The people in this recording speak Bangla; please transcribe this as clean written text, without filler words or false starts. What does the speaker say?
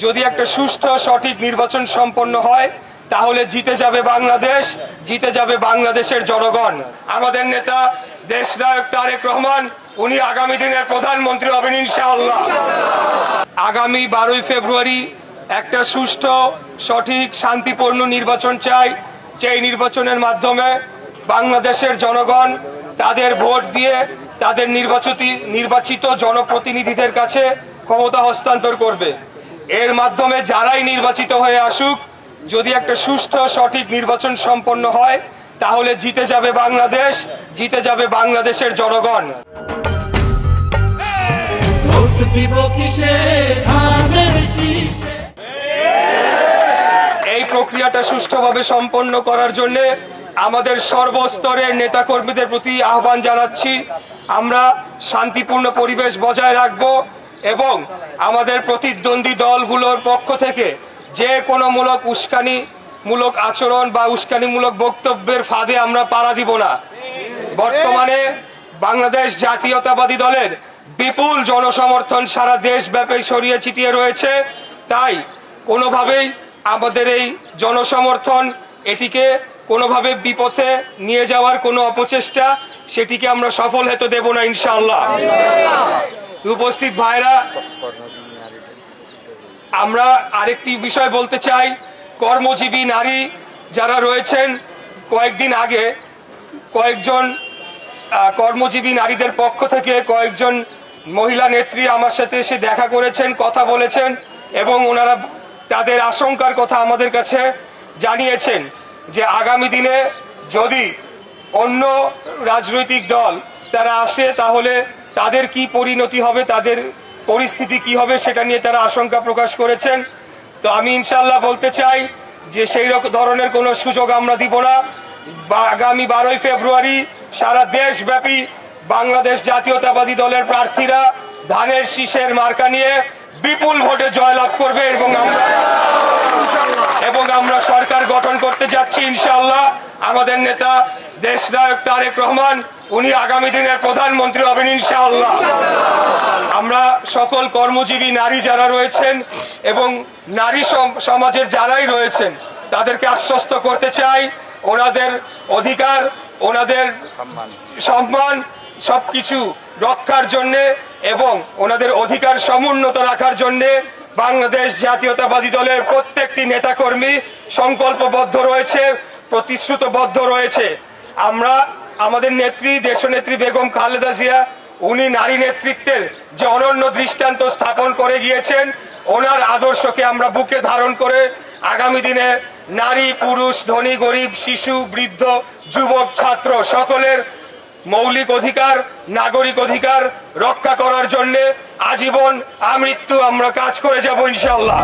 যদি একটা সুষ্ঠু সঠিক নির্বাচন সম্পন্ন হয় তাহলে জিতে যাবে বাংলাদেশ, জিতে যাবে বাংলাদেশের জনগণ। আমাদের নেতা দেশনায়ক তারেক রহমান উনি আগামী দিনের প্রধানমন্ত্রী হবেন ইনশাআল্লাহ। আগামী 12ই ফেব্রুয়ারি একটা সুষ্ঠু সঠিক শান্তিপূর্ণ নির্বাচন চাই, যেই নির্বাচনের মাধ্যমে বাংলাদেশের জনগণ তাদের ভোট দিয়ে তাদের নির্বাচিত জনপ্রতিনিধিদের কাছে ক্ষমতা হস্তান্তর করবে। এর মাধ্যমে যারাই নির্বাচিত হয়ে আসুক, যদি একটা সুষ্ঠু সঠিক নির্বাচন সম্পন্ন হয় তাহলে জিতে যাবে বাংলাদেশ, জিতে যাবে বাংলাদেশের জনগণ। এই প্রক্রিয়াটা সুষ্ঠুভাবে সম্পন্ন করার জন্য আমাদের সর্বস্তরের নেতাকর্মীদের প্রতি আহ্বান জানাচ্ছি, আমরা শান্তিপূর্ণ পরিবেশ বজায় রাখব এবং আমাদের প্রতিদ্বন্দ্বী দলগুলোর পক্ষ থেকে যে কোনো উস্কানিমূলক আচরণ বা উস্কানিমূলক বক্তব্যের ফাঁদে আমরা পাড়া দিব না। বর্তমানে বাংলাদেশ জাতীয়তাবাদী দলের বিপুল জনসমর্থন সারা দেশব্যাপী ছড়িয়ে ছিটিয়ে রয়েছে, তাই কোনোভাবেই আমাদের এই জনসমর্থন এটিকে কোনোভাবে বিপথে নিয়ে যাওয়ার কোনো অপচেষ্টা সেটিকে আমরা সফল হতে দেব না ইনশাআল্লাহ। উপস্থিত ভাইরা, আমরা আরেকটি বিষয় বলতে চাই, কর্মজীবী নারী যারা রয়েছেন, কয়েকদিন আগে কয়েকজন কর্মজীবী নারীদের পক্ষ থেকে কয়েকজন মহিলা নেত্রী আমার সাথে এসে দেখা করেছেন, কথা বলেছেন এবং ওনারা তাদের আশঙ্কার কথা আমাদের কাছে জানিয়েছেন যে আগামী দিনে যদি অন্য রাজনৈতিক দল তারা আসে তাহলে তাদের কি পরিণতি হবে, তাদের পরিস্থিতি কি হবে সেটা নিয়ে তারা আশঙ্কা প্রকাশ করেছেন। তো আমি ইনশাআল্লাহ বলতে চাই যে সেই ধরনের কোনো সুযোগ আমরা দিব না। আগামী 12ই ফেব্রুয়ারি সারা দেশব্যাপী বাংলাদেশ জাতীয়তাবাদী দলের প্রার্থীরা ধানের শীষের মার্কা নিয়ে বিপুল ভোটে জয়লাভ করবে এবং আমরা সরকার গঠন করতে যাচ্ছি ইনশাআল্লাহ। আমাদের নেতা দেশনায়ক তারেক রহমান উনি আগামী দিনের প্রধানমন্ত্রী হবেন ইনশাআল্লাহ। আমরা সকল কর্মজীবী নারী যারা রয়েছেন এবং নারী সমাজের যারাই রয়েছেন তাদেরকে আশ্বস্ত করতে চাই, ওনাদের অধিকার, ওনাদের সম্মান সবকিছু রক্ষার জন্যে এবং ওনাদের অধিকার সমুন্নত রাখার জন্যে বাংলাদেশ জাতীয়তাবাদী দলের প্রত্যেকটি নেতাকর্মী সংকল্পবদ্ধ রয়েছে, প্রতিশ্রুতবদ্ধ রয়েছে। আমরা আমাদের নেত্রী দেশনেত্রী বেগম খালেদা জিয়া উনি নারী নেতৃত্বের যে অনন্য দৃষ্টান্ত স্থাপন করে গিয়েছেন, ওনার আদর্শকে আমরা বুকে ধারণ করে আগামী দিনে নারী পুরুষ ধনী গরিব শিশু বৃদ্ধ যুবক ছাত্র সকলের মৌলিক অধিকার নাগরিক অধিকার রক্ষা করার জন্য আজীবন আমৃত্যু আমরা কাজ করে যাব ইনশাআল্লাহ।